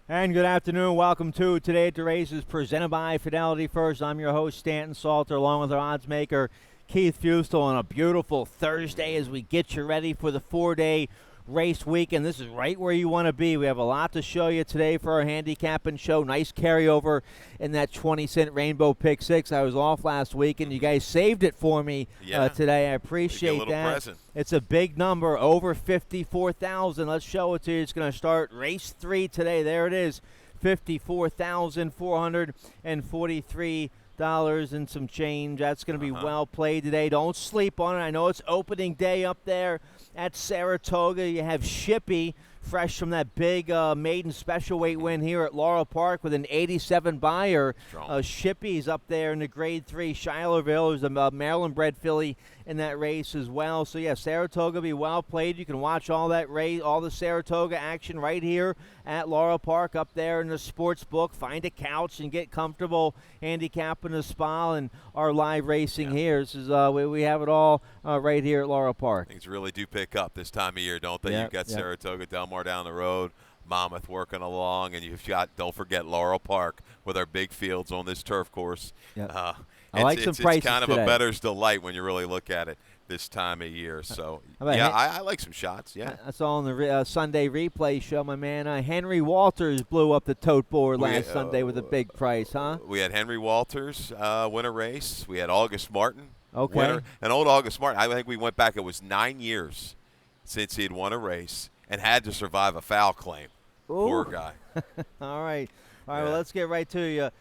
And good afternoon. Welcome to Today at the Races, presented by Fidelity First. I'm your host, Stanton Salter, along with our odds maker, Keith Fustel, on a beautiful Thursday as we get you ready for the 4-day race weekend. This is right where you want to be. We have a lot to show you today for our handicapping show. Nice carryover in that 20-cent Rainbow Pick 6. I was off last week, and you guys saved it for me today. I appreciate that. Present. It's a big number, over 54,000. Let's show it to you. It's going to start race 3 today. There it is, $54,443 and some change. That's going to be well played today. Don't sleep on it. I know it's opening day up there at Saratoga. You have Shippy, fresh from that big maiden special weight win here at Laurel Park with an 87 buyer. Shippy's up there in the grade 3. Shilerville is a Maryland-bred filly in that race as well. So, yeah, Saratoga will be well played. You can watch all that race, all the Saratoga action right here at Laurel Park up there in the sports book. Find a couch and get comfortable handicapping the spa and our live racing here. This is, we have it all right here at Laurel Park. Things really do pick up this time of year, don't they? You've got Saratoga, Delmar down the road, Monmouth working along, and you've got, don't forget, Laurel Park with our big fields on this turf course. I like some prices It's kind of today. a bettor's delight when you really look at it this time of year. So, I like some shots, That's all in the Sunday replay show, my man. Henry Walters blew up the tote board last Sunday with a big price, huh? We had Henry Walters win a race. We had August Martin winner. And old August Martin, I think we went back, it was 9 years since he had won a race and had to survive a foul claim. Ooh. Poor guy. All right. Well, let's get right to it.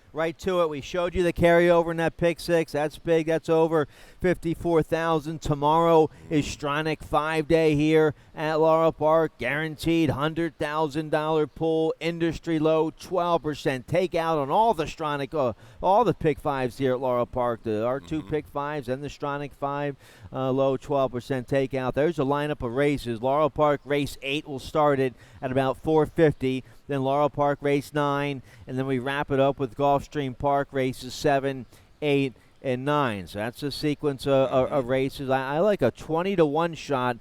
We showed you the carryover in that pick 6. That's big. That's over 54,000. Tomorrow is Stronach 5-day here at Laurel Park. Guaranteed $100,000 pull. Industry low 12% takeout on all the Stronach, all the pick 5s here at Laurel Park. The R2 pick 5s and the Stronach 5 low 12% takeout. There's a lineup of races. Laurel Park race 8 will start it at about 4:50. Then Laurel Park race 9, and then we wrap it up with Gulfstream Park races 7, 8, and 9. So that's a sequence of races. I like a 20-1 shot,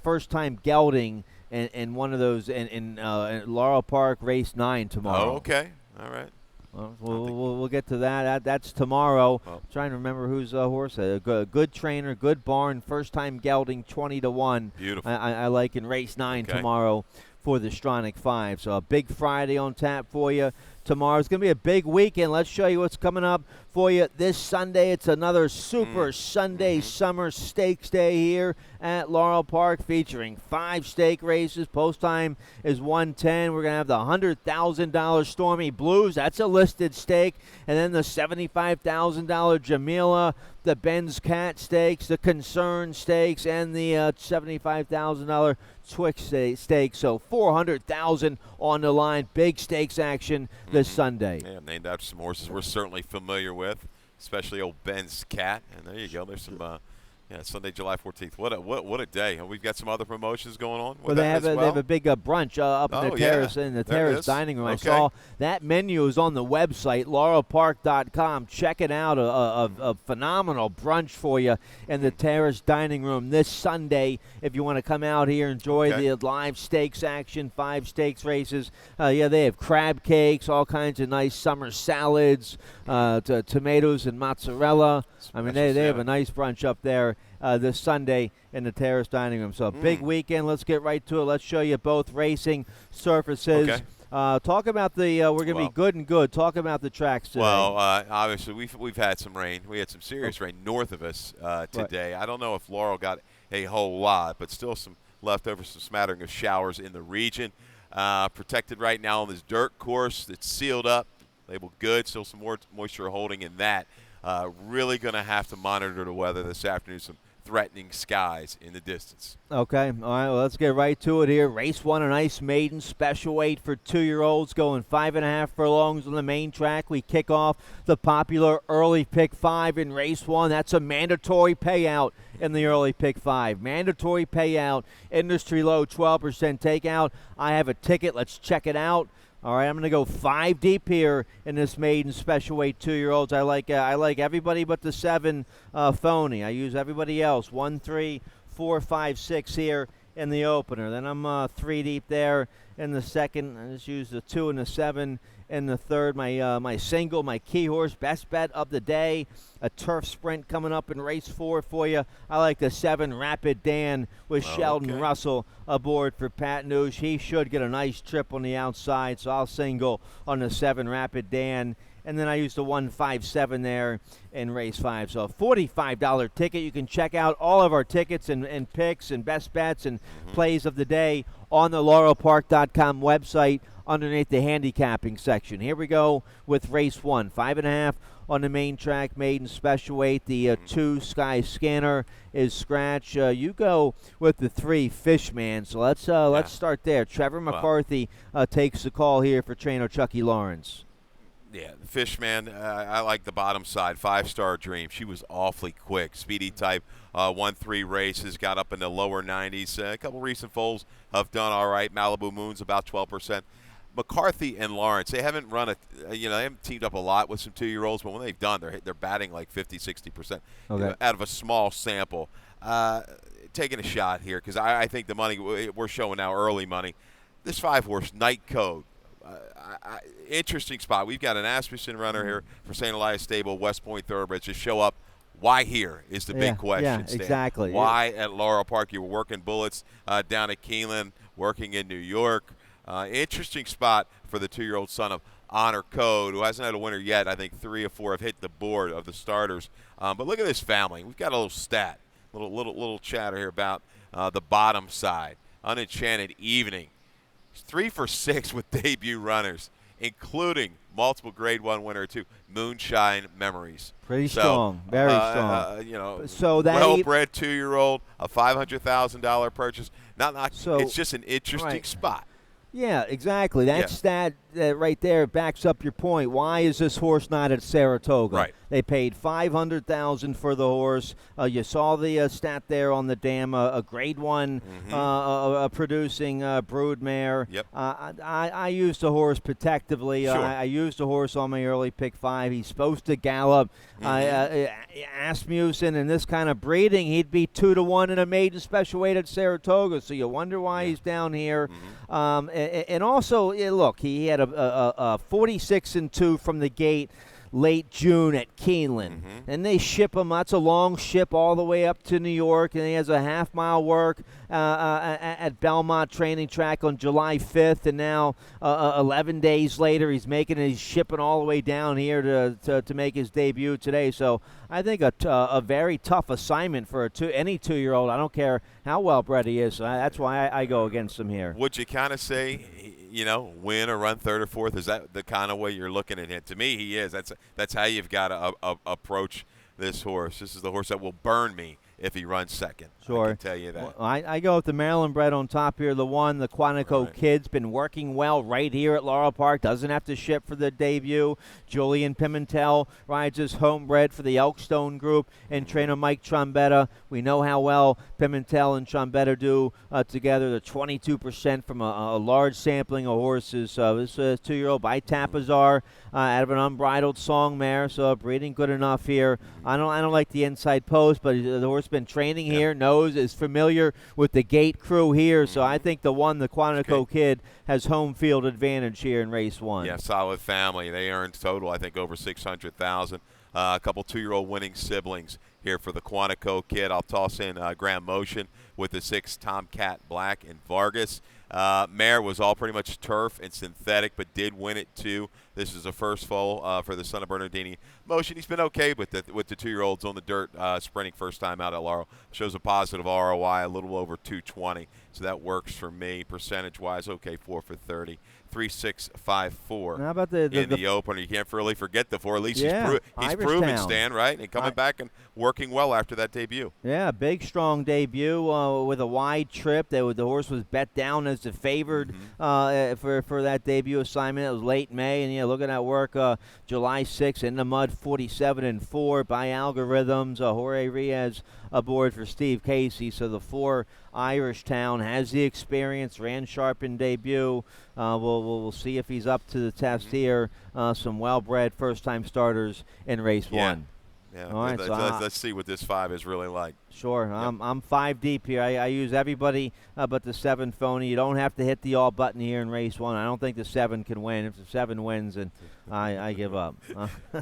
first-time gelding, in one of those in Laurel Park race 9 tomorrow. Oh, okay. All right. We'll get to that. That's tomorrow. Trying to remember whose horse. A good trainer, good barn, first-time gelding, 20-1. Beautiful. I like in race 9 tomorrow for the Stronach 5. So a big Friday on tap for you tomorrow. It's going to be a big weekend. Let's show you what's coming up for you this Sunday. It's another Super Sunday Summer Stakes Day here at Laurel Park, featuring 5 stake races. Post time is 1:10. We're going to have the $100,000 Stormy Blues. That's a listed stake. And then the $75,000 Jamila, the Ben's Cat Stakes, the Concern Stakes, and the $75,000 Twix Stakes. So $400,000 on the line. Big stakes action this Sunday. Yeah, named after some horses we're certainly familiar with, especially old Ben's Cat. And there you go. There's some Sunday, July 14th. What a day. And we've got some other promotions going on. Well, they have a big brunch up in the terrace, in the terrace dining room. Okay. I saw that menu is on the website, laurelpark.com. Check it out. A phenomenal brunch for you in the terrace dining room this Sunday. If you want to come out here, enjoy the live stakes action, 5 stakes races. They have crab cakes, all kinds of nice summer salads, tomatoes and mozzarella. I mean, they have a nice brunch up there this Sunday in the terrace dining room. So a big weekend. Let's get right to it. Let's show you both racing surfaces. Okay. Talk about the we're going to be good and good. Talk about the tracks today. Well, obviously we've had some rain. We had some serious rain north of us today. I don't know if Laurel got a whole lot, but still some leftover, some smattering of showers in the region. Protected right now on this dirt course that's sealed up, labeled good. Still some more moisture holding in that. Really going to have to monitor the weather this afternoon. Some threatening skies in the distance. Okay, all right, well, let's get right to it here. Race 1, a nice maiden special weight for 2-year-olds, going 5.5 furlongs on the main track. We kick off the popular early pick 5 in race 1. That's a mandatory payout in the early pick 5. Mandatory payout, industry low, 12% takeout. I have a ticket. Let's check it out. All right, I'm going to go 5 deep here in this maiden special weight 2-year-olds. I like everybody but the 7 phony. I use everybody else. 1, 3, 4, 5, 6 here in the opener. Then I'm 3 deep there in the second. I just used the 2 and the 7 in the third. My single, my key horse, best bet of the day, a turf sprint coming up in race 4 for you. I like the 7 Rapid Dan with Sheldon Russell aboard for Pat Noosh. He should get a nice trip on the outside, so I'll single on the 7 Rapid Dan. And then I used the 157 there in race 5. So a $45 ticket. You can check out all of our tickets and picks and best bets and plays of the day on the laurelpark.com website underneath the handicapping section. Here we go with race 1. 5.5 on the main track, maiden special weight. The 2 Sky Scanner is scratch. You go with the 3 Fishman. So let's start there. Trevor McCarthy takes the call here for trainer Chucky Lawrence. Yeah, the Fishman, I like the bottom side. 5-star Dream. She was awfully quick. Speedy type, won 3 races, got up in the lower 90s. A couple recent foals have done all right. Malibu Moon's about 12%. McCarthy and Lawrence, they haven't run they haven't teamed up a lot with some 2-year-olds, but when they've done, they're batting like 50, 60% out of a small sample. Taking a shot here because I think the money we're showing now, early money. This 5-horse Night Code. Interesting spot. We've got an Asmussen runner here for St. Elias Stable, West Point Thoroughbreds to show up. Why here is the big question. Yeah, Stan. exactly. Why at Laurel Park? You were working bullets down at Keeneland, working in New York. Interesting spot for the 2-year-old son of Honor Code, who hasn't had a winner yet. I think 3 or 4 have hit the board of the starters. But look at this family. We've got a little stat, little chatter here about the bottom side. Unenchanted Evening. 3 for 6 with debut runners, including multiple Grade 1 winner too. Moonshine Memories. Pretty strong, very strong. So that well-bred 2-year-old, a $500,000 purchase. It's just an interesting spot. Yeah, exactly. That stat right there backs up your point. Why is this horse not at Saratoga? Right. They paid $500,000 for the horse. You saw the stat there on the dam. A Grade 1 producing broodmare. Yep. I used the horse protectively. Sure. I used the horse on my early pick 5. He's supposed to gallop. Asmussen in this kind of breeding, he'd be 2-1 in a maiden special weight at Saratoga. So you wonder why he's down here. And also, look, he had a 46-2 from the gate late June at Keeneland. And they ship him. That's a long ship all the way up to New York. And he has a half-mile work at Belmont Training Track on July 5th. And now 11 days later, he's shipping all the way down here to make his debut today. So I think a very tough assignment for any 2-year-old. I don't care how well-bred he is. So that's why I go against him here. Would you kind of say, win or run 3rd or 4th? Is that the kind of way you're looking at him? To me, he is. That's how you've got to approach this horse. This is the horse that will burn me if he runs 2nd. Sure. I can tell you that. Well, I go with the Maryland bred on top here. The Quantico Kid's been working well right here at Laurel Park. Doesn't have to ship for the debut. Julian Pimentel rides his homebred for the Elkstone Group and trainer Mike Trombetta. We know how well Pimentel and Trombetta do together. They're 22% from a large sampling of horses. This 2-year-old by Tapazar out of an unbridled song mare. So breeding good enough here. I don't like the inside post, but the horse been training here, is familiar with the gate crew here, so I think the Quantico Kid has home field advantage here in race 1. Yeah, solid family. They earned total, I think, over $600,000. A couple 2-year-old winning siblings here for the Quantico Kid. I'll toss in Graham Motion with the 6 Tomcat Black and Vargas. Mare was all pretty much turf and synthetic, but did win it too. This is a first foal for the son of Bernardini. Motion, he's been okay with the 2-year-olds on the dirt, sprinting first time out at Laurel. Shows a positive ROI, a little over 220, so that works for me. Percentage-wise, okay, 4 for 30. 3-6-5-4 How about in the opener. You can't really forget the 4. At least he's proven, Stan, right? And coming back and working well after that debut. Yeah, big, strong debut with a wide trip. The horse was bet down as the favored for that debut assignment. It was late May, and look at that work. July 6th in the mud, 47-4 by algorithms. Jorge Riaz aboard for Steve Casey. So the 4 Irish Town has the experience, ran sharp in debut. We'll see if he's up to the test here. Some well-bred first-time starters in race 1. Yeah. All right, Let's see what this 5 is really like. Sure. Yep. I'm 5 deep here. I use everybody but the 7 phony. You don't have to hit the all button here in race 1. I don't think the 7 can win. If the 7 wins, then I give up.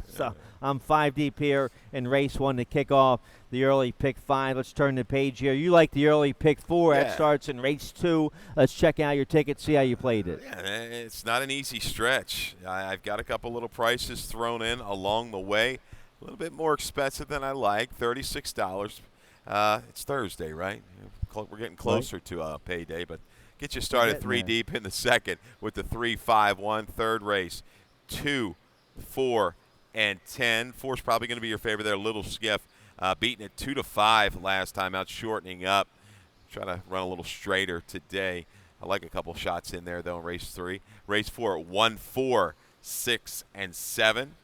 So I'm 5 deep here in race 1 to kick off the early pick 5. Let's turn the page here. You like the early pick 4. Yeah. That starts in race 2. Let's check out your ticket, see how you played it. Yeah, it's not an easy stretch. I've got a couple little prices thrown in along the way. A little bit more expensive than I like, $36. It's Thursday, right? We're getting closer to payday, but get you started 3 deep in the second with the 3-5-1 third race. 2, 4, and 10. 4's probably going to be your favorite there. Little Skiff beating it 2-5 last time out, shortening up. Try to run a little straighter today. I like a couple shots in there, though, in race 3. Race 4, 1, 4, 6, and 7.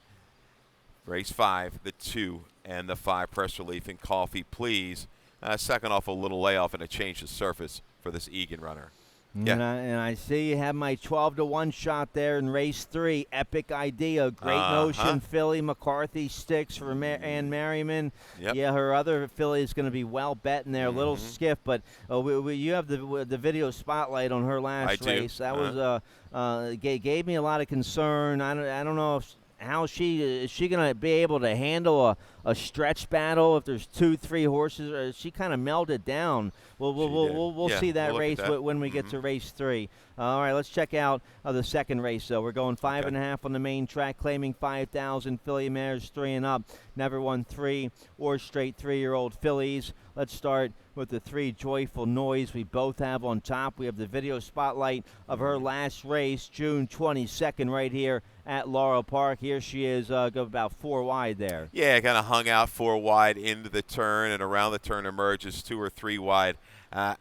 Race 5, the 2 and the 5. Press relief and coffee, please. Second off a little layoff and a change of surface for this Egan runner. Yeah. And I see you have my 12-1 shot there in race 3. Epic Idea, Great Notion, filly, McCarthy sticks for Ann Merriman. Yep. Yeah, her other filly is going to be well bet in there. Little Skiff, but you have the video spotlight on her last race. That was gave me a lot of concern. I don't know if how is she going to be able to handle a stretch battle if there's 2-3 horses? Or she kind of melted down. We'll see that race when we get to race 3. All right, let's check out the second race. So we're going 5.5 on the main track, claiming 5,000 filly mares 3 and up. Never won 3 or straight 3-year-old fillies. Let's start with the 3 Joyful Noise we both have on top. We have the video spotlight of her last race, June 22nd, right here at Laurel Park. Here she is, go about 4 wide there. Yeah, kind of hung out 4 wide into the turn, and around the turn emerges 2 or 3 wide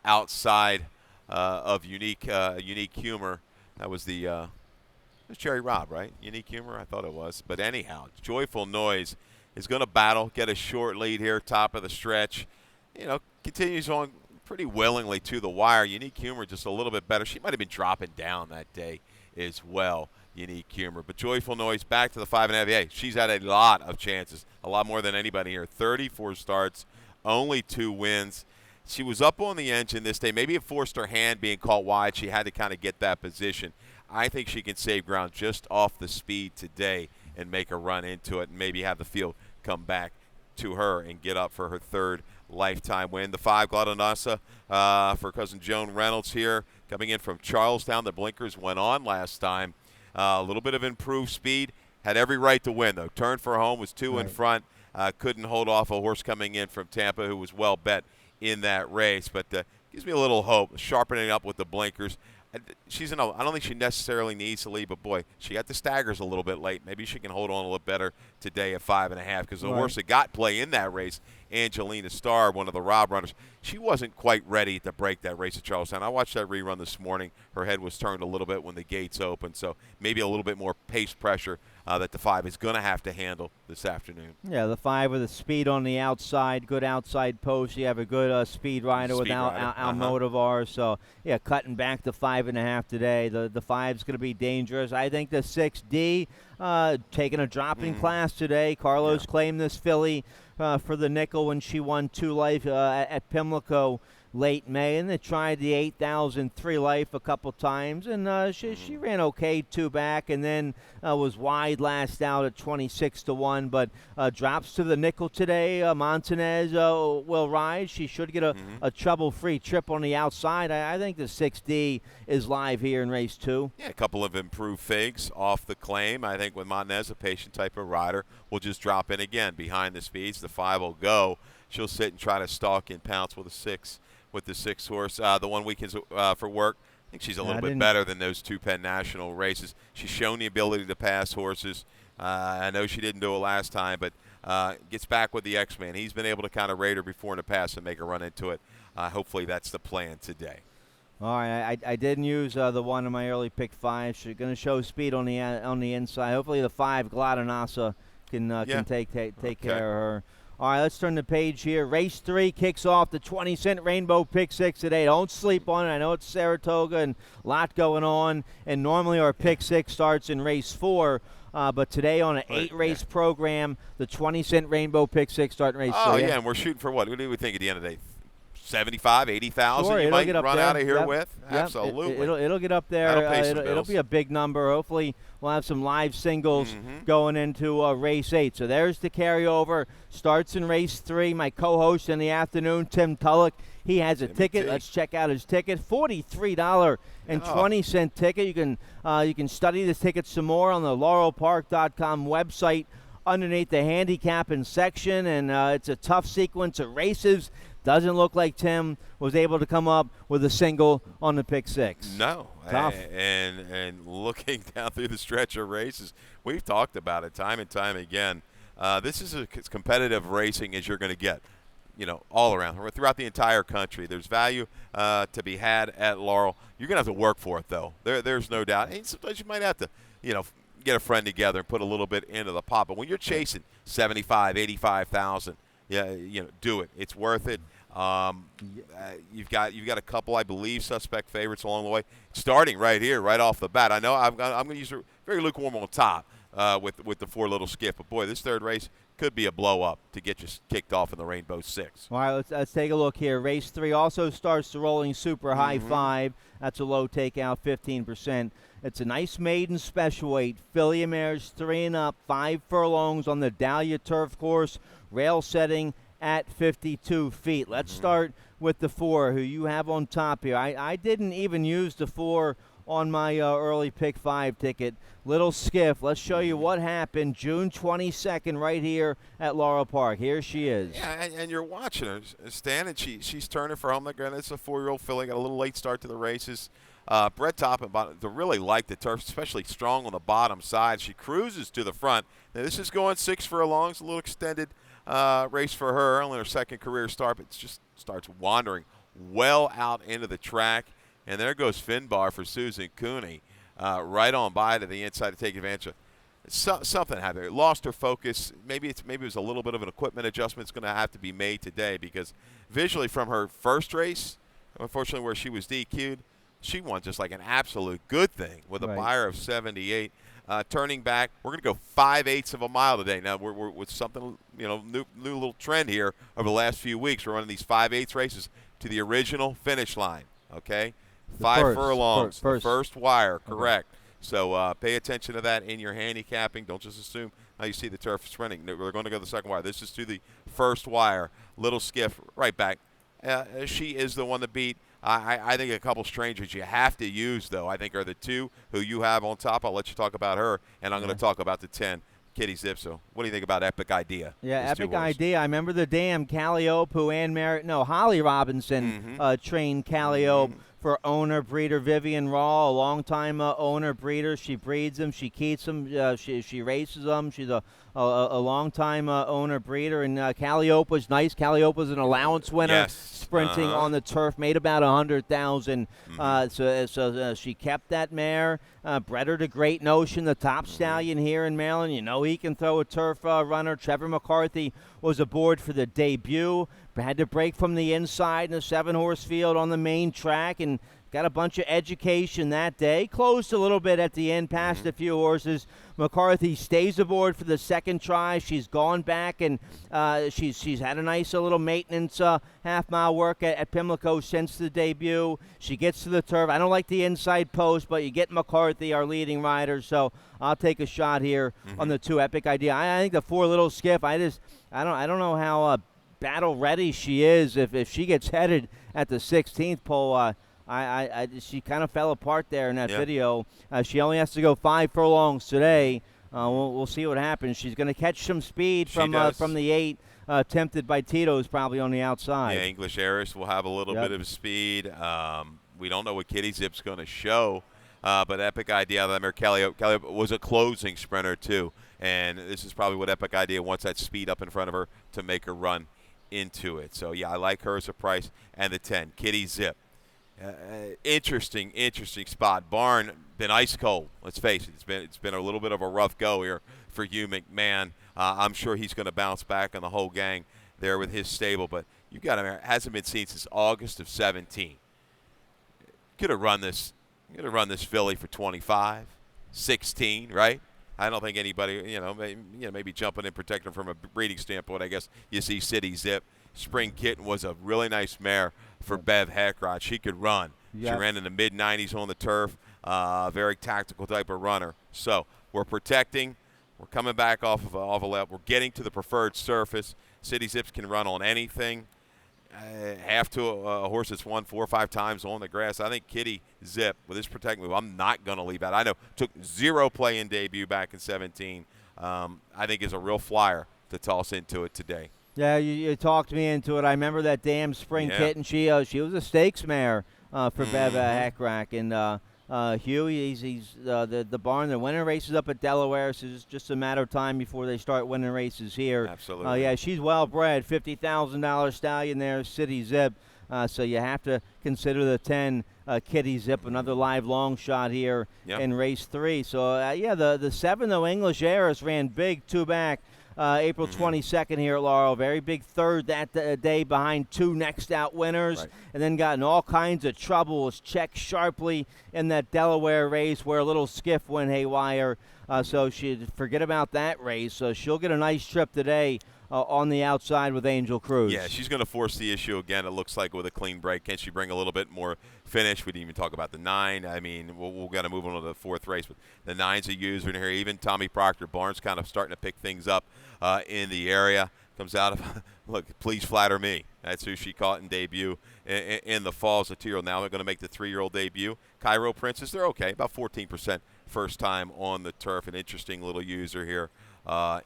outside of Unique Humor. That was it was Jerry Robb, right? Unique Humor, I thought it was. But anyhow, Joyful Noise is going to battle, get a short lead here, top of the stretch. Continues on pretty willingly to the wire. Unique Humor just a little bit better. She might have been dropping down that day as well, Unique Humor. But Joyful Noise back to the 5.5. Hey, she's had a lot of chances, a lot more than anybody here. 34 starts, only 2 wins. She was up on the engine this day. Maybe it forced her hand being caught wide. She had to kind of get that position. I think she can save ground just off the speed today and make a run into it and maybe have the field come back to her and get up for her 3rd lifetime win. The 5 Gladianassa for cousin Joan Reynolds here, coming in from Charlestown. The blinkers went on last time. A little bit of improved speed. Had every right to win, though. Turned for home, was 2 in front. Couldn't hold off a horse coming in from Tampa who was well bet in that race. But gives me a little hope, sharpening up with the blinkers. I don't think she necessarily needs to lead, but boy, she got the staggers a little bit late. Maybe she can hold on a little better today at 5.5 because the horse that got play in that race, Angelina Starr, one of the Robb runners, she wasn't quite ready to break that race at Charlestown. I watched that rerun this morning. Her head was turned a little bit when the gates opened, so maybe a little bit more pace pressure that the 5 is going to have to handle this afternoon. Yeah, the 5 with the speed on the outside, good outside post. You have a good speed rider with Almodovar. So, yeah, cutting back to 5.5 today. The 5's going to be dangerous. I think the 6D taking a drop in class today. Carlos claimed this filly for the nickel when she won 2 life at Pimlico late May, and they tried the 8,000 3 life a couple times, and she ran okay 2 back, and then was wide last out at 26-1, but drops to the nickel today. Montanez will ride. She should get a trouble-free trip on the outside. I think the 6D is live here in race 2. Yeah, a couple of improved figs off the claim. I think with Montanez, a patient type of rider, will just drop in again behind the speeds. The 5 will go. She'll sit and try to stalk and pounce with a 6. With the 6 horse, the 1 weekend for work. I think she's a little bit better than those 2 Penn National races. She's shown the ability to pass horses. I know she didn't do it last time, but gets back with the X-Man. He's been able to kind of rate her before in the past and make her run into it. Hopefully that's the plan today. All right, I didn't use the 1 in my early pick 5. She's going to show speed on the inside. Hopefully the 5 Gladianassa can take care of her. All right, let's turn the page here. Race 3 kicks off the 20-cent Rainbow Pick 6 today. Don't sleep on it. I know it's Saratoga and a lot going on. And normally our Pick 6 starts in race 4. But today on an 8-race program, the 20-cent Rainbow Pick 6 starting race 3. Oh, yeah, and we're shooting for what? What do we think at the end of the day? 75, 80,000 sure, you might get up run there. out of here Yep. with? Yep. Absolutely. It'll get up there. That'll pay some It'll bills. be a big number. Hopefully we'll have some live singles going into race 8. So there's the carryover. Starts in race 3. My co-host in the afternoon, Tim Tulloch, he has a ticket. Let's check out his ticket. $43.20 ticket. You can study the ticket some more on the laurelpark.com website underneath the handicapping section, and it's a tough sequence of races. Doesn't look like Tim was able to come up with a single on the Pick 6. No. Tough. And looking down through the stretch of races, we've talked about it time and time again. This is as competitive racing as you're going to get, all around. Throughout the entire country. There's value to be had at Laurel. You're going to have to work for it, though. There's no doubt. And sometimes you might have to, get a friend together and put a little bit into the pot. But when you're chasing 75, 85,000, do it. It's worth it. You've got a couple, I believe, suspect favorites along the way. Starting right here, right off the bat. I know I'm going to use a very lukewarm on top with the 4 little skiff. But boy, this third race could be a blow up to get you kicked off in the Rainbow 6. All right, let's take a look here. Race 3 also starts the rolling super high 5. That's a low takeout, 15%. It's a nice maiden special weight. Filly mares 3 and up, 5 furlongs on the Dahlia turf course. Rail setting at 52 feet. Let's start with the 4, who you have on top here. I didn't even use the 4 on my early Pick 5 ticket. Little Skiff. Let's show you what happened June 22nd right here at Laurel Park. Here she is. Yeah, and you're watching her, Stan, and she's turning for home. Again, it's a 4-year-old filly. Got a little late start to the races. Brett Toppin really liked the turf, especially strong on the bottom side. She cruises to the front. Now, this is going 6 furlongs, a little extended race for her, only her second career start, but it just starts wandering well out into the track. And there goes Finbar for Susan Cooney, right on by to the inside to take advantage of. Something happened. Lost her focus. Maybe it was a little bit of an equipment adjustment that's going to have to be made today, because visually from her first race, unfortunately where she was DQ'd, she won just like an absolute good thing with a buyer of 78. Turning back, we're going to go 5/8 of a mile today. Now we're with something, new little trend here over the last few weeks. We're running these 5/8 races to the original finish line. Okay, 5 furlongs, first wire, correct. So pay attention to that in your handicapping. Don't just assume how you see the turf sprinting. We're going to go to the second wire. This is to the first wire. Little Skiff right back. She is the one to beat. I think a couple strangers you have to use, though, I think are the 2 who you have on top. I'll let you talk about her, and I'm going to talk about the 10, Kitty Zipso. What do you think about Epic Idea? Yeah, Epic Idea. I remember the dam Calliope, who Holly Robinson trained Calliope for owner breeder Vivian Raw, a longtime owner breeder. She breeds them, she keeps them, she races them. She's a longtime owner breeder, and Calliope was nice. Calliope was an allowance winner, sprinting on the turf, made about 100,000. So she kept that mare, bred her to Great Notion, the top stallion here in Maryland. He can throw a turf runner. Trevor McCarthy was aboard for the debut. Had to break from the inside in the 7-horse field on the main track, and got a bunch of education that day. Closed a little bit at the end, passed a few horses. McCarthy stays aboard for the second try. She's gone back, and she's had a nice little maintenance half-mile work at Pimlico since the debut. She gets to the turf. I don't like the inside post, but you get McCarthy, our leading rider, so I'll take a shot here on the 2 Epic Idea. I think the 4 Little Skiff, I don't know how battle ready she is if she gets headed at the 16th pole. She kind of fell apart there in that video. She only has to go 5 furlongs today. We'll see what happens. She's going to catch some speed from the 8. Tempted by Tito's probably on the outside. Yeah, English Heiress will have a little bit of speed. We don't know what Kitty Zip's going to show, but Epic Idea, that mare Calliope was a closing sprinter too, and this is probably what Epic Idea wants, that speed up in front of her to make her run into it. So yeah, I like her as a price, and the 10 Kitty Zip. Interesting spot. Barn been ice cold. Let's face it. It's been a little bit of a rough go here for Hugh McMahon. I'm sure he's going to bounce back on the whole gang there with his stable. But you got him, hasn't been seen since August of 17. Could have run this filly for 25, 16, right? I don't think anybody, maybe jumping in, protecting from a breeding standpoint. I guess you see City Zip. Spring Kitten was a really nice mare for Bev Heckrod. She could run. Yep. She ran in the mid-90s on the turf. Very tactical type of runner. So we're protecting. We're coming back off of a lap. We're getting to the preferred surface. City Zips can run on anything. Half to a horse that's won 4 or 5 times on the grass. I think Kitty Zip, with his protect move, I'm not going to leave out. I know took 0 play in debut back in 17. I think is a real flyer to toss into it today. Yeah, you talked me into it. I remember that damn Spring Kitten. She was a stakes mare for Bev Heckrod. And Hugh, he's the barn. They're winning races up at Delaware, so it's just a matter of time before they start winning races here. Absolutely. Yeah, she's well bred. $50,000 stallion there, City Zip. So you have to consider the 10 Kitty Zip, another live long shot here in race 3. So the 7 though, English Heiress ran big 2 back. April 22nd here at Laurel. Very big third that day behind 2 next out winners. Right. And then got in all kinds of trouble. Was checked sharply in that Delaware race where a little skiff went haywire. So she'd forget about that race. So she'll get a nice trip today on the outside with Angel Cruz. Yeah, she's going to force the issue again, it looks like, with a clean break. Can she bring a little bit more finish? We didn't even talk about the 9. I mean, we'll got to move on to the 4th race. But the 9's a user in here. Even Tommy Proctor Barnes kind of starting to pick things up in the area. Comes out of, look, Please Flatter Me. That's who she caught in debut in the fall as a 2-year-old. Now they're going to make the 3-year-old debut. Cairo Princess, they're okay, about 14% first time on the turf. An interesting little user here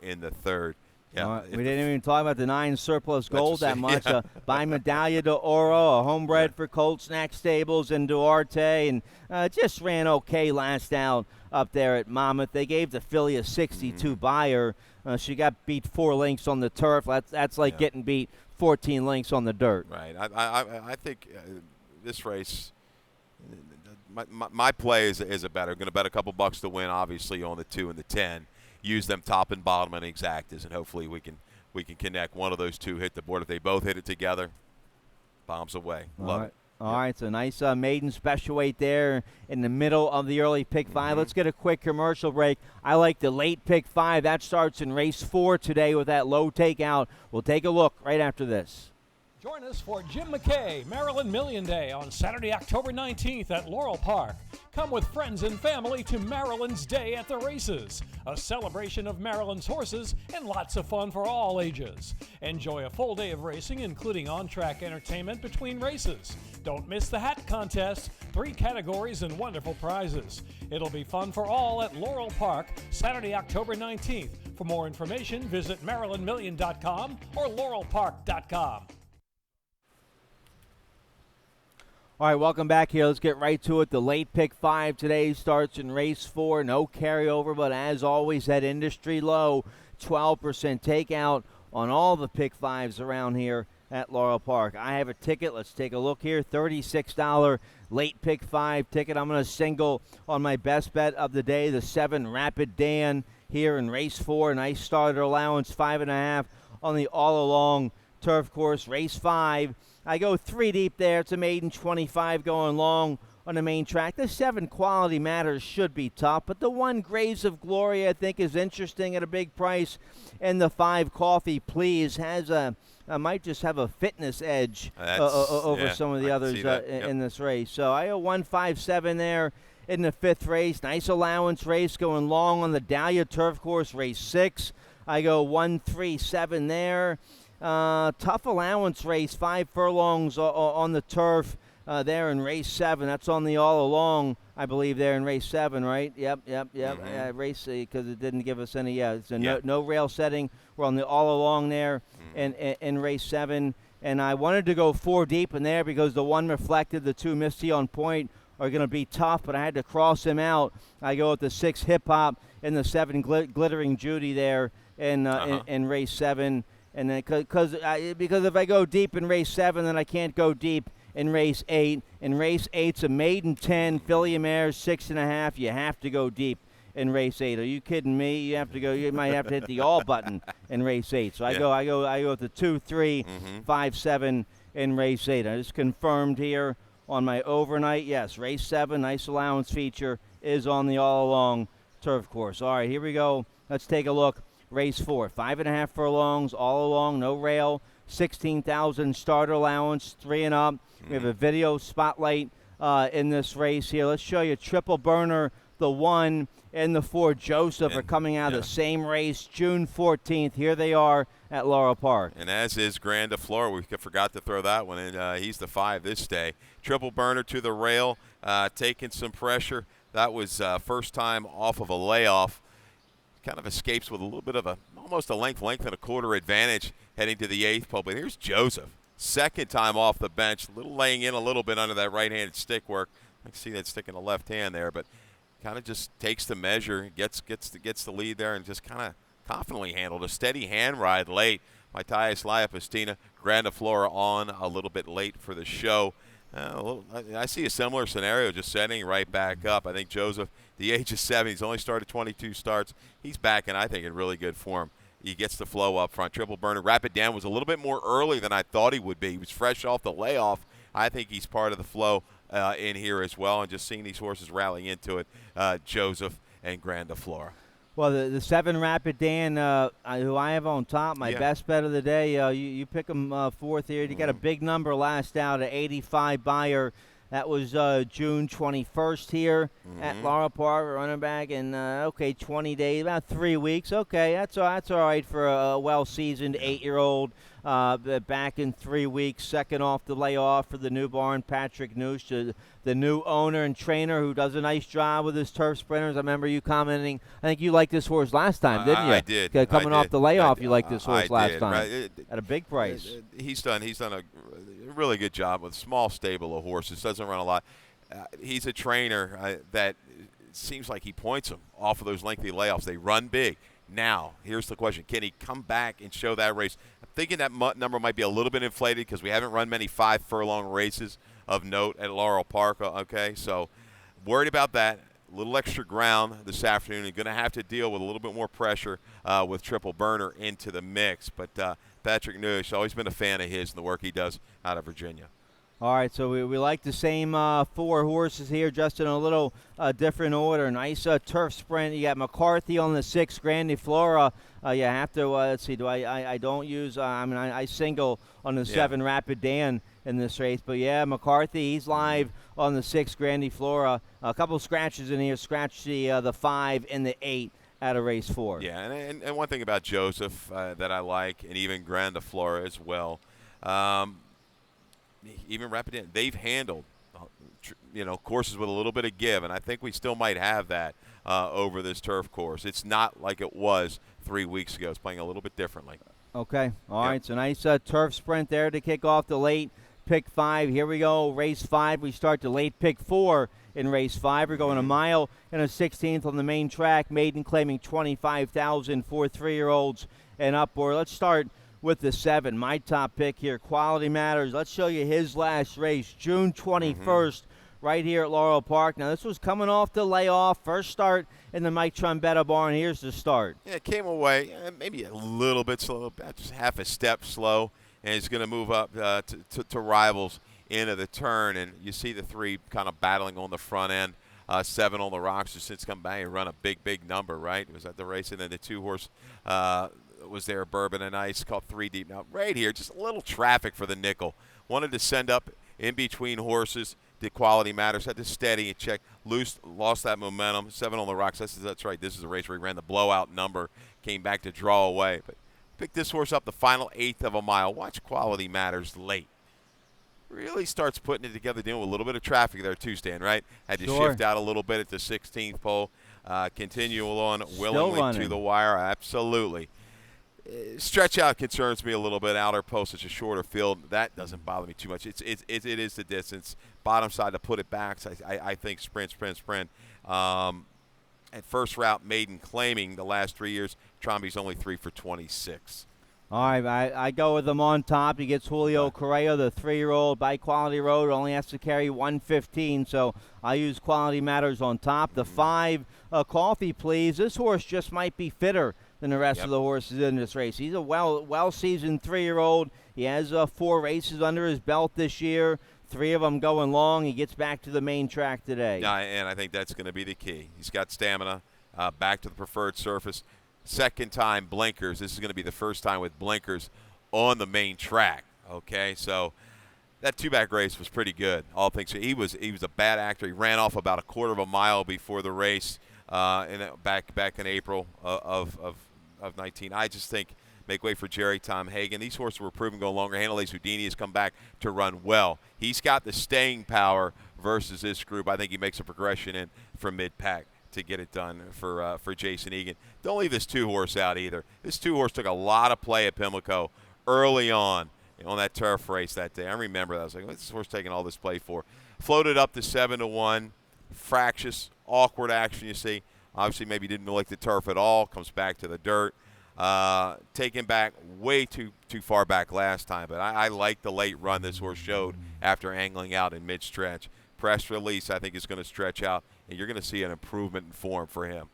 in the 3rd. Yeah, we didn't even talk about the 9 Surplus Gold that much. By Medaglia de Oro, a homebred for Colt Snack Stables and Duarte, and just ran okay last out up there at Monmouth. They gave the filly a 62 buyer. She got beat 4 lengths on the turf. That's like getting beat 14 lengths on the dirt. Right. I think this race, my play is a better. I'm going to bet a couple bucks to win, obviously, on the 2 and the 10. Use them top and bottom and exactas, and hopefully we can connect one of those 2, hit the board. If they both hit it together, bombs away. Love it. All right, so nice maiden special weight there in the middle of the early pick 5. Let's get a quick commercial break. I like the late pick 5. That starts in race 4 today with that low takeout. We'll take a look right after this. Join us for Jim McKay Maryland Million Day on Saturday, October 19th at Laurel Park. Come with friends and family to Maryland's Day at the Races, a celebration of Maryland's horses and lots of fun for all ages. Enjoy a full day of racing, including on-track entertainment between races. Don't miss the hat contest, 3 categories and wonderful prizes. It'll be fun for all at Laurel Park, Saturday, October 19th. For more information, visit MarylandMillion.com or LaurelPark.com. All right, welcome back here. Let's get right to it. The late pick 5 today starts in race 4. No carryover, but as always, that industry low, 12% takeout on all the pick 5s around here at Laurel Park. I have a ticket. Let's take a look here. $36 late pick 5 ticket. I'm going to single on my best bet of the day, the 7 Rapid Dan here in race 4. Nice starter allowance, 5.5 on the all-along turf course. Race 5. I go 3 deep there. It's a maiden 25 going long on the main track. The 7 Quality Matters should be tough, but the 1 Graves of Glory I think is interesting at a big price, and the 5 Coffee Please has might just have a fitness edge over some of the others in this race. So I go 157 there in the 5th race. Nice allowance race going long on the Dahlia Turf Course, race 6. I go 137 there. Tough allowance race, 5 furlongs on the turf there in race 7. That's on the all along, I believe, there in race 7, right? Yep. Race, because it didn't give us any, it's a no rail setting. We're on the all along there in race 7. And I wanted to go 4 deep in there because the 1 Reflected, the 2 Misty on Point are going to be tough, but I had to cross him out. I go with the 6 Hip Hop and the 7 Glittering Judy there in race 7. And then because if I go deep in race 7, then I can't go deep in race 8. In race 8's a maiden 10, filly and mares 6.5. You have to go deep in race 8. Are you kidding me? You have to go. You might have to hit the all button in race 8. So I go with the 2, 3, 5, 7 in race 8. I just confirmed here on my overnight. Yes, race 7, nice allowance feature is on the all along turf course. All right, here we go. Let's take a look. Race 4, 5.5 furlongs, all along, no rail, 16,000 starter allowance, 3 and up. We have a video spotlight in this race here. Let's show you Triple Burner, the 1 and the 4. Joseph are coming out of the same race, June 14th. Here they are at Laurel Park. And as is Grand de Fleur. We forgot to throw that one in. He's the 5 this day. Triple Burner to the rail, taking some pressure. That was first time off of a layoff. Kind of escapes with a little bit of almost a length and a quarter advantage heading to the 8th pole. But here's Joseph, second time off the bench, laying in a little bit under that right-handed stick work. I can see that stick in the left hand there, but kind of just takes the measure, gets the lead there, and just kind of confidently handled a steady hand ride late. Matthias Liapestina, Grand de Flora on a little bit late for the show. I see a similar scenario, just setting right back up. I think Joseph, the age of 7, he's only started 22 starts. He's back, and I think in really good form. He gets the flow up front. Triple Burner, Rapid Dan was a little bit more early than I thought he would be. He was fresh off the layoff. I think he's part of the flow in here as well, and just seeing these horses rally into it, Joseph and Grand de Flora. Well, the 7 Rapid Dan, who I have on top, my best bet of the day. You pick him 4th here. He got a big number last out, at 85 buyer. That was June 21st here at Laurel Park, running back, and 20 days, about 3 weeks. Okay, that's all right for a well-seasoned 8-year-old. Back in 3 weeks, second off the layoff for the new barn, Patrick Noosh, the new owner and trainer who does a nice job with his turf sprinters. I remember you commenting. I think you liked this horse last time, didn't you? I did. Coming off the layoff, you liked this horse last time right. at a big price. He's done a really good job with a small stable of horses. Doesn't run a lot. He's a trainer that seems like he points them off of those lengthy layoffs. They run big. Now, here's the question. Can he come back and show that race? I'm thinking that number might be a little bit inflated because we haven't run many 5-furlong races of note at Laurel Park, okay? So worried about that. A little extra ground this afternoon, and going to have to deal with a little bit more pressure with Triple Burner into the mix. But Patrick Noosh, always been a fan of his and the work he does out of Virginia. All right, so we like the same 4 horses here, just in a little different order. Nice turf sprint. You got McCarthy on the 6, Grand de Flora. You have to, let's see, I don't use, I single on the 7 Rapid Dan in this race. But, McCarthy, he's live on the 6, Grand de Flora. A couple scratches in here, scratch the 5 and the 8 out of race 4. Yeah, and one thing about Joseph that I like, and even Grand de Flora as well, even Rapid Dan, they've handled courses with a little bit of give, and I think we still might have that over this turf course. It's not like it was 3 weeks ago. It's playing a little bit differently. Okay, all right, so nice turf sprint there to kick off the late pick 5. Here we go, race 5. We start the late pick 4 in race 5. We're going a mile and a 16th on the main track. Maiden claiming 25,000 for 3-year-olds and upward. Let's start with the 7, my top pick here, Quality Matters. Let's show you his last race, June 21st, right here at Laurel Park. Now, this was coming off the layoff, first start in the Mike Trombetta barn. Here's the start. Yeah, it came away maybe a little bit slow, about just half a step slow, and he's going to move up to rivals into the turn, and you see the 3 kind of battling on the front end. 7 on the rocks, just since come back and run a big number, right? Was that the race? And then the 2-horse was there, Bourbon and Ice, called 3 deep. Now, right here, just a little traffic for the nickel. Wanted to send up in between horses. Did Quality Matters. Had to steady and check. Lost that momentum. 7 on the rocks. That's right. This is a race where he ran the blowout number. Came back to draw away. But picked this horse up the final 1/8 of a mile. Watch Quality Matters late. Really starts putting it together, dealing with a little bit of traffic there too, Stan, right? Had to shift out a little bit at the 16th pole. Continue on willingly to the wire. Absolutely. Stretch out concerns me a little bit. Outer post, it's a shorter field. That doesn't bother me too much. It is the distance. Bottom side to put it back. So I think sprint. At first route, Maiden claiming the last 3 years, Tromby's only 3 for 26. All right, I go with him on top. He gets Julio Correa, the 3-year-old, by Quality Road. Only has to carry 115, so I use Quality Matters on top. The 5, Coffee Please. This horse just might be fitter than the rest of the horses in this race. He's a well-seasoned 3-year-old. He has 4 races under his belt this year. 3 of them going long. He gets back to the main track today. Yeah, and I think that's going to be the key. He's got stamina, back to the preferred surface. Second time blinkers. This is going to be the first time with blinkers on the main track. Okay, so that 2-back race was pretty good. All things he was a bad actor. He ran off about a quarter of a mile before the race, back in April of 19. I just think make way for Jerry Tom Hagen. These horses were proven going longer. Hanley's Houdini has come back to run well. He's got the staying power versus this group. I think he makes a progression in from mid-pack to get it done for Jason Egan. Don't leave this 2-horse out either. This 2-horse took a lot of play at Pimlico early on that turf race that day. I remember that. I was like, what's this horse taking all this play for? Floated up to 7-1. Fractious, awkward action, you see. Obviously maybe didn't like the turf at all. Comes back to the dirt. Taken back way too far back last time. But I like the late run this horse showed after angling out in mid-stretch. Press release, I think, is going to stretch out, and you're going to see an improvement in form for him.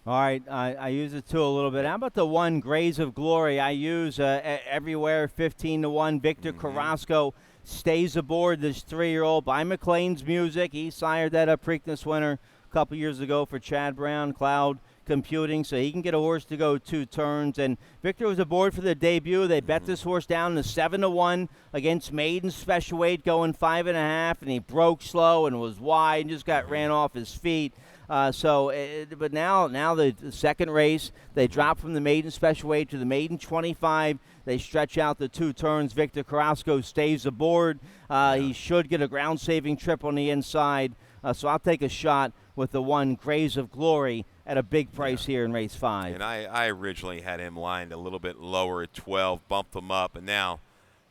All right, I use it too a little bit. How about the 1, Grays of Glory? I use everywhere, 15-1. Victor Carrasco stays aboard this 3-year-old by McLean's Music. He sired that Preakness winner a couple years ago for Chad Brown, Cloud Computing, so he can get a horse to go 2 turns. And Victor was aboard for the debut. They bet this horse down to 7-1 against Maiden Special Weight, going 5.5, and he broke slow and was wide and just got ran off his feet. But now the second race, they drop from the Maiden Special Weight to the Maiden 25. They stretch out the 2 turns. Victor Carrasco stays aboard. He should get a ground-saving trip on the inside. So I'll take a shot with the 1, Grays of Glory, at a big price here in race 5. And I originally had him lined a little bit lower at 12, bumped him up, and now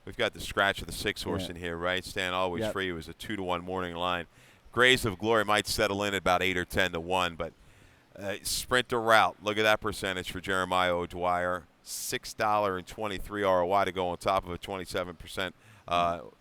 we've got the scratch of the 6-horse in here, right? Stan Always Free was a 2-1 morning line. Grays of Glory might settle in at about 8 or 10-1, but sprinter route, look at that percentage for Jeremiah O'Dwyer. $6.23 ROI to go on top of a 27%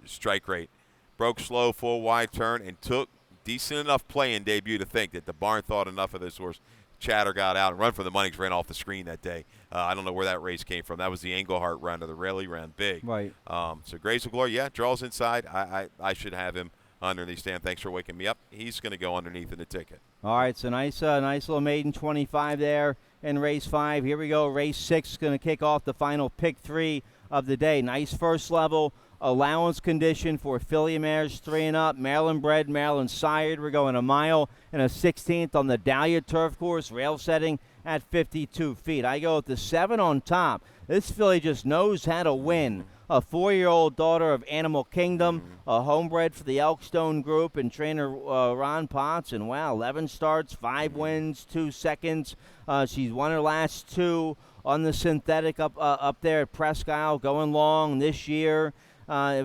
strike rate. Broke slow, full wide turn, and took decent enough play in debut to think that the barn thought enough of this horse. Chatter got out and Run for the Money's ran off the screen that day. I don't know where that race came from. That was the Englehart run or the Raleigh run big. Right. So Grace of Glory, draws inside. I should have him underneath. Stan, thanks for waking me up. He's going to go underneath in the ticket. All right, so nice little maiden 25 there in race 5. Here we go. Race 6 is going to kick off the final pick 3 of the day. Nice first level allowance condition for filly mares 3 and up. Maryland bred, Maryland sired. We're going a mile and a 16th on the Dahlia turf course, rail setting at 52 feet. I go with the 7 on top. This filly just knows how to win. A 4-year-old daughter of Animal Kingdom, a homebred for the Elkstone Group, and trainer Ron Potts. And, wow, 11 starts, 5 wins, 2 seconds. She's won her last 2 on the synthetic up there at Presque Isle, going long this year.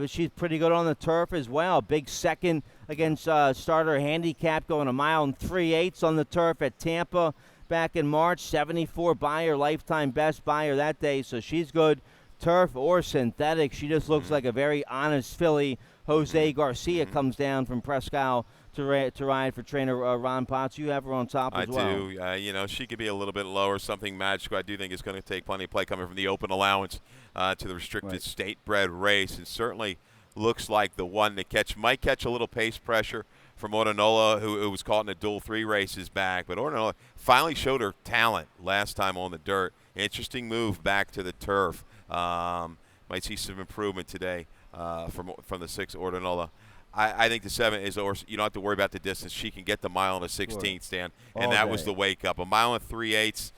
She's pretty good on the turf as well. Big second against starter handicap, going a mile and 3/8 on the turf at Tampa back in March. 74 buyer, lifetime best buyer that day, so she's good. Turf or synthetic, she just looks like a very honest filly. Jose Garcia comes down from Presque Isle to ride for trainer Ron Potts. You have her on top as well. I do. She could be a little bit lower, something magical. I do think it's going to take plenty of play coming from the open allowance to the restricted state-bred race. And certainly looks like the one that might catch a little pace pressure from Ordinola, who was caught in a dual 3 races back. But Ordinola finally showed her talent last time on the dirt. Interesting move back to the turf. Might see some improvement today from the 6 Ordinola. I think the 7 is, or you don't have to worry about the distance. She can get the mile and a 16th, Stan, and that was the wake up. A mile and 3/8.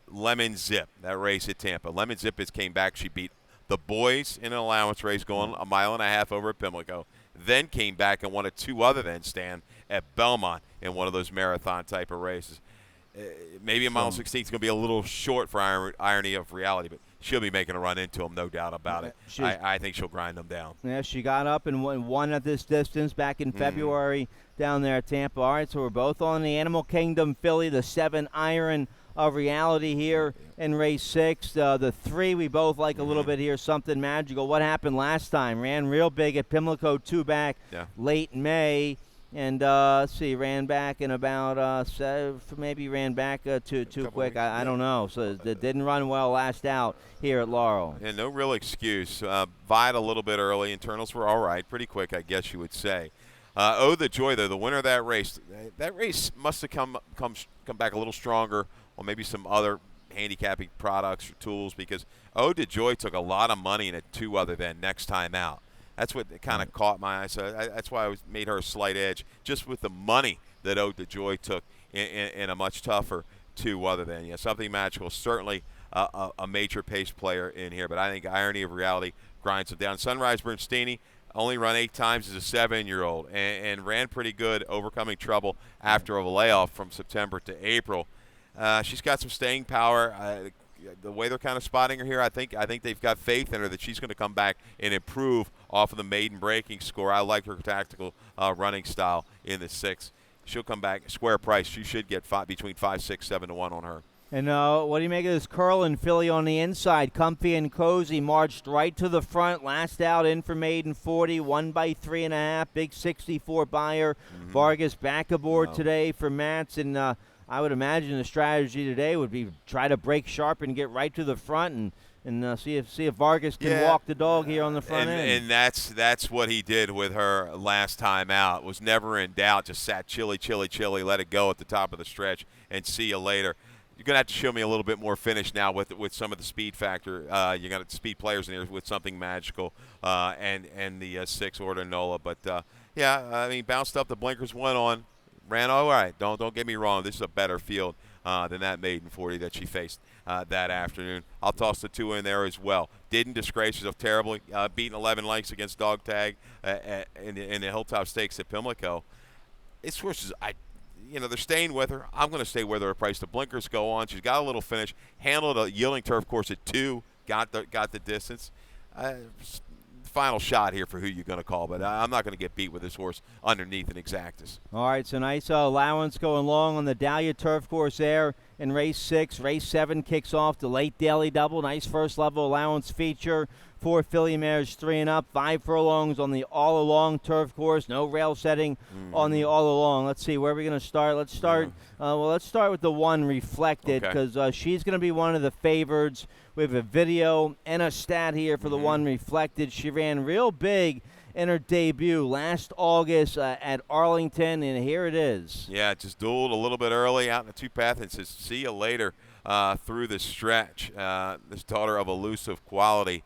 Lemon Zip, that race at Tampa. Lemon Zip came back. She beat the boys in an allowance race, going a mile and a half over at Pimlico. Then came back and won a 2 other than Stan at Belmont in one of those marathon type of races. Maybe a mile and 16 is going to be a little short for irony of reality, but she'll be making a run into them, no doubt about it. I think she'll grind them down. Yeah, she got up and won at this distance back in February down there at Tampa. All right, so we're both on the Animal Kingdom filly, the 7 Iron of reality here in race 6. The 3 we both like a little bit here, Something Magical. What happened last time? Ran real big at Pimlico 2 back late May. And let's see, ran back in about maybe ran back too quick. I don't know. So it didn't run well last out here at Laurel. And no real excuse. Vied a little bit early. Internals were all right, pretty quick, I guess you would say. Oh, the joy though, the winner of that race. That race must have come back a little stronger, or maybe some other handicapping products or tools, because Oh, the joy took a lot of money in it too, other than next time out. That's what kind of caught my eye. So that's why I made her a slight edge, just with the money that Ode to Joy took in a much tougher 2 other than. Yeah, Something Magical, certainly a major pace player in here. But I think Irony of Reality grinds it down. Sunrise Bernstini only run 8 times as a 7-year-old and ran pretty good, overcoming trouble after a layoff from September to April. She's got some staying power. The way they're kind of spotting her here, I think they've got faith in her that she's going to come back and improve off of the maiden breaking score. I like her tactical running style in the 6. She'll come back square price. She should get between 5, 6, 7 to 1 on her. And what do you make of this Curlin filly on the inside? Comfy and Cozy marched right to the front. Last out in for maiden 40, won by 3.5. Big 64 buyer. Vargas back aboard today for Mats, and I would imagine the strategy today would be try to break sharp and get right to the front and see if Vargas can walk the dog here on the front end. And that's what he did with her last time out. Was never in doubt. Just sat chilly, let it go at the top of the stretch, and see you later. You're going to have to show me a little bit more finish now with some of the speed factor. You got speed players in here with Something Magical and the 6 Order Nola. But, I mean, bounced up. The blinkers went on. Ran all right. Don't get me wrong. This is a better field than that maiden 40 that she faced that afternoon. I'll toss the 2 in there as well. Didn't disgrace herself terribly. Beating 11 lengths against Dog Tag in the Hilltop Stakes at Pimlico. This horse is they're staying with her. I'm going to stay with her. Price the blinkers go on. She's got a little finish. Handled a yielding turf course at 2. Got the distance. Final shot here for who you're going to call, but I'm not going to get beat with this horse underneath an Exactus. All right, so nice allowance going long on the Dahlia turf course there in race 6. Race 7 kicks off the late daily double. Nice first level allowance feature. 4 filly mares 3 and up. 5 furlongs on the all along turf course. No rail setting on the all along. Let's see, where are we going to start? Let's start. Let's start with the 1 Reflected, because she's going to be one of the favorites. We have a video and a stat here for the 1 Reflected. She ran real big in her debut last August at Arlington, and here it is. Yeah, just dueled a little bit early out in the 2 path and says, see you later through the stretch. This daughter of elusive quality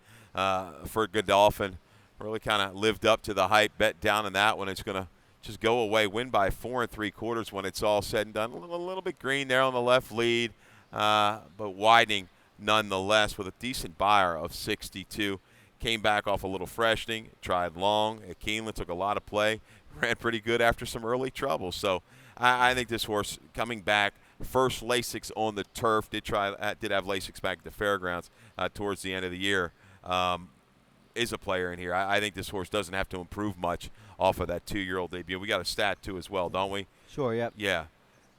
for Godolphin really kind of lived up to the hype. Bet down in that one. It's going to just go away. Win by 4 3/4 when it's all said and done. A little bit green there on the left lead, but widening nonetheless with a decent buyer of 62. Came back off a little freshening, tried long. At Keeneland took a lot of play, ran pretty good after some early trouble. So I think this horse coming back, first Lasix on the turf, did have Lasix back at the fairgrounds towards the end of the year, is a player in here. I think this horse doesn't have to improve much off of that 2-year-old debut. We got a stat too as well, don't we? Sure, yep. Yeah.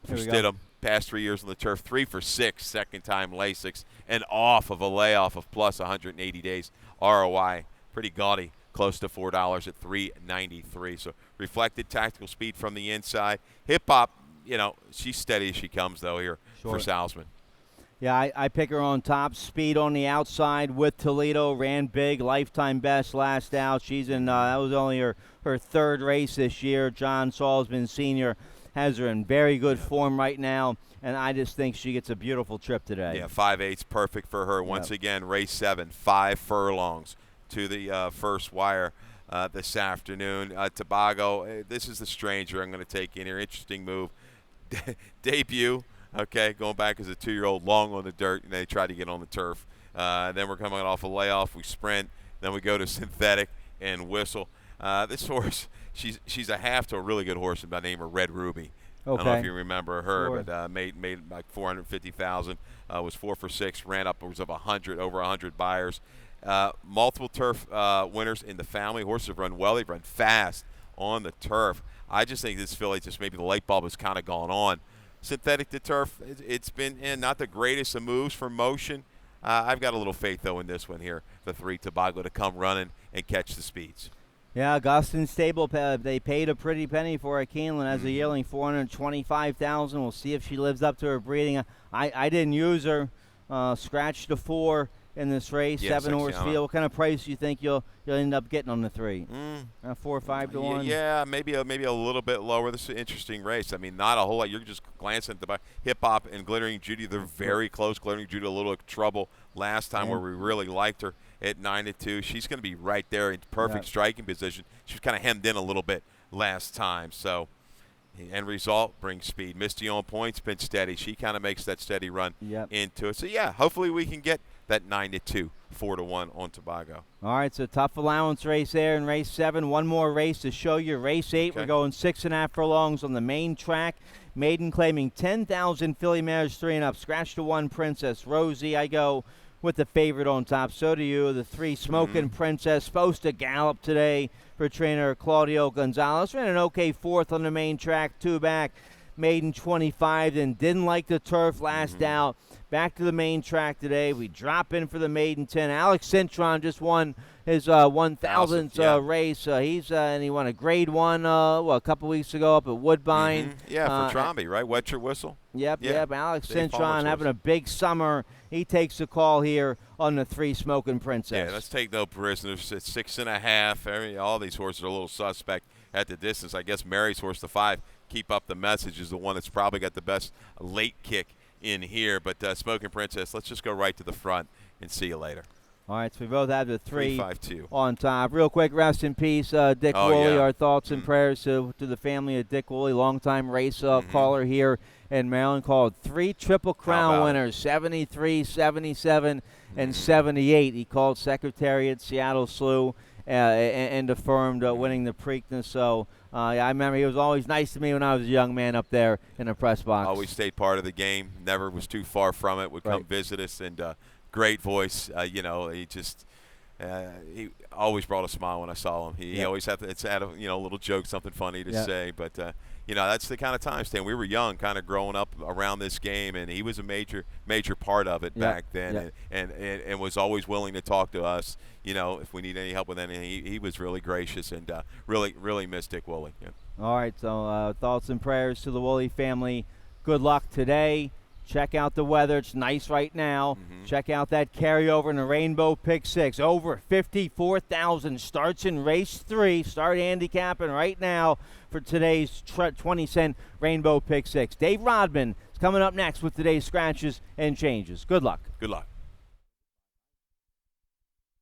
For Stidham, past 3 years on the turf, 3 for 6, second time Lasix, and off of a layoff of plus 180 days. ROI, pretty gaudy, close to $4 at $3.93. So Reflected, tactical speed from the inside. Hip hop, she's steady as she comes though here for Salzman. Yeah, I pick her on top. Speed on the outside with Toledo. Ran big, lifetime best last out. She's in, that was only her 3rd race this year. John Salzman Sr. has her in very good form right now, and I just think she gets a beautiful trip today. Yeah, 5/8's perfect for her. Once again, race 7, 5 furlongs to the first wire this afternoon. Tobago, this is the stranger I'm going to take in here. Interesting move. Debut, going back as a 2-year-old, long on the dirt, and they tried to get on the turf. Then we're coming off a layoff. We sprint. Then we go to synthetic and whistle. This horse, she's a half to a really good horse by the name of Red Ruby. I don't know if you remember her, but made like $450,000. Was 4 for 6, ran upwards of over 100 buyers. Multiple turf winners in the family. Horses have run well. They've run fast on the turf. I just think this filly, just maybe the light bulb has kind of gone on. synthetic to turf, it's been not the greatest of moves for motion. I've got a little faith, though, in this one here, the 3 Tobago to come running and catch the speeds. Yeah, Augustin Stable, they paid a pretty penny for her. Keeneland as a yearling, $425,000. We'll see if she lives up to her breeding. I didn't use her. Scratched a 4 in this race, Yeah, 7-horse field. What kind of price do you think you'll end up getting on the 3? 4 or 5 to 1? Yeah, maybe a little bit lower. This is an interesting race. I mean, not a whole lot. You're just glancing at the Hip Hop and Glittering Judy. They're very close. Glittering Judy a little trouble last time where we really liked her at 9-2. She's going to be right there in perfect striking position. She was kind of hemmed in a little bit last time. So, end result brings speed. Misty on points, been steady. She kind of makes that steady run into it. So, yeah, hopefully we can get that 9-2, 4-1 on Tobago. All right, so tough allowance race there in race 7. One more race to show you. Race 8, we're going 6.5 furlongs on the main track. Maiden claiming 10,000 filly mares 3 and up. Scratch to 1 Princess Rosie. I go with the favorite on top. So do you. The 3 Smoking Princess supposed to gallop today for trainer Claudio Gonzalez. Ran an okay 4th on the main track, 2 back. Maiden 25, and didn't like the turf last out. Back to the main track today. We drop in for the maiden 10. Alex Cintron just won his 1,000th race. And he won a grade 1 a couple weeks ago up at Woodbine. Yeah, for Tromby, right? Wet your whistle. Yep. Alex Cintron having a big summer. He takes the call here on the 3 Smoking Princess. Yeah, let's take no prisoners. It's 6.5. All these horses are a little suspect at the distance. I guess Mary's horse, the 5, Keep Up the Message, is the one that's probably got the best late kick in here. But Smoking Princess, let's just go right to the front and see you later. All right, so we both have the 3 3-5-2 on top. Real quick, rest in peace, Dick Woolley. Our thoughts and prayers to the family of Dick Woolley, longtime race caller here in Maryland. Called 3 Triple Crown winners, 73, 77, and 78. He called Secretariat, Seattle Slew, and affirmed winning the Preakness. So I remember he was always nice to me when I was a young man up there in the press box. Always stayed part of the game. Never was too far from it. Would come visit us, and great voice. He just he always brought a smile when I saw him. He always had a little joke, something funny to say. But that's the kind of time, Stan. We were young, kind of growing up around this game, and he was a major part of it back then, and was always willing to talk to us. If we need any help with anything, he was really gracious and really missed Dick Woolley. Yeah. All right, so thoughts and prayers to the Woolley family. Good luck today. Check out the weather. It's nice right now. Check out that carryover in the Rainbow Pick 6. Over 54,000 starts in race 3. Start handicapping right now for today's 20-cent Rainbow Pick 6. Dave Rodman is coming up next with today's scratches and changes. Good luck. Good luck.